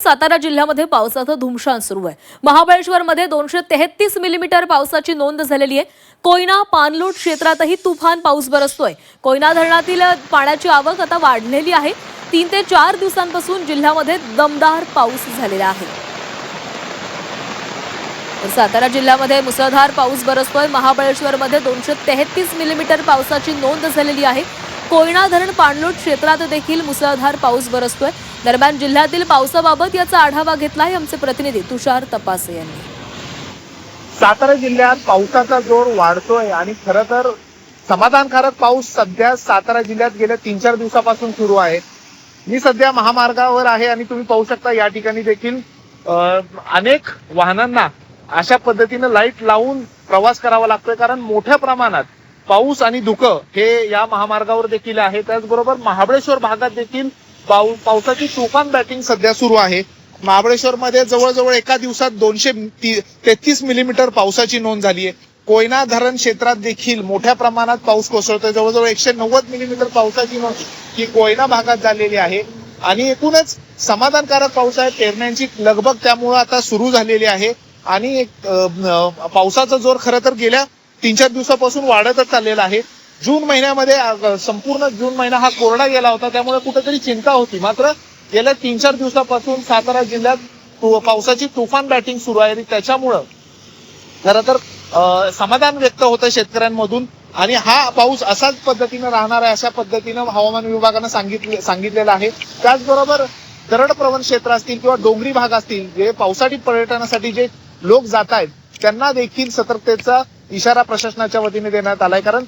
सातारा जिल्ह्यामध्ये पावसाचं धुमशान सुरू आहे। महाबळेश्वरमध्ये 233 मिलीमीटर पावसाची नोंद झालेली आहे। कोयना पाणलोट क्षेत्रातही तुफान पाऊस बरसतोय। कोयना धरणातील पाण्याची आवक आता वाढलेली आहे। 3 ते 4 दिवसांपासून जिल्ह्यामध्ये दमदार पाऊस झालेला आहे। सातारा जिल्ह्यामध्ये मुसळधार पाऊस बरसतोय। महाबळेश्वरमध्ये 233 मिलीमीटर पावसाची नोंद झालेली आहे। कोयना धरण पाणलोट क्षेत्रात देखील मुसळधार पाऊस बरसतोय। दरम्यान जिल्ह्यातील पावसाबाबत याचा आढावा घेतलाय आमचे प्रतिनिधी तुषार तपासे यांनी। सातारा जिल्ह्यात पावसाचा जोर वाढतोय आणि खरं तर समाधानकारक पाऊस सध्या सातारा जिल्ह्यात गेल्या 3-4 दिवसापासून सुरू आहे। मी सध्या महामार्गावर आहे आणि तुम्ही पाहू शकता या ठिकाणी देखील अनेक वाहनांना अशा पद्धतीने लाईट लावून प्रवास करावा लागतोय, कारण मोठ्या प्रमाणात पाऊस आणि धुकं हे या महामार्गावर देखील आहे। त्याचबरोबर महाबळेश्वर भागात देखील पावसाची तुफान बॅटिंग सध्या सुरू आहे। महाबळेश्वरमध्ये जवळजवळ एका दिवसात 233 मिलीमीटर पावसाची नोंद झाली आहे। कोयना धरण क्षेत्रात देखील मोठ्या प्रमाणात पाऊस कोसळतोय। जवळजवळ 190 मिलीमीटर पावसाची नोंद ही कोयना भागात झालेली आहे आणि एकूणच समाधानकारक पाऊस आहे। पेरण्यांची लगबग त्यामुळे आता सुरू झालेली आहे आणि पावसाचा जोर खरं तर गेल्या 3-4 दिवसापासून वाढतच चाललेला आहे। जून महिन्यामध्ये संपूर्ण जून महिना हा कोरडा गेला होता, त्यामुळे कुठेतरी चिंता होती। मात्र गेल्या 3-4 दिवसापासून सातारा जिल्ह्यात पावसाची तुफान बॅटिंग सुरू आहे। त्याच्यामुळं खरं तर समाधान व्यक्त होतं शेतकऱ्यांमधून आणि हा पाऊस असाच पद्धतीने राहणार आहे अशा पद्धतीनं हवामान विभागानं सांगितलेलं आहे। त्याचबरोबर दरडप्रवण क्षेत्र असतील किंवा डोंगरी भाग असतील, जे पावसाळी पर्यटनासाठी जे लोक जात आहेत त्यांना देखील सतर्कतेचा इशारा प्रशासनाच्या वतीने देण्यात आलाय। कारण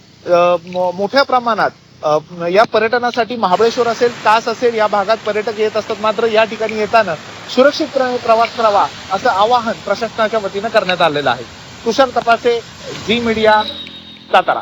मोठ्या प्रमाणात या पर्यटनासाठी महाबळेश्वर असेल, तास असेल या भागात पर्यटक येत असतात। मात्र या ठिकाणी येताना सुरक्षितपणे प्रवास करावा असं आवाहन प्रशासनाच्या वतीने करण्यात आलेलं आहे। तुषार तपासे, झी मीडिया, सातारा।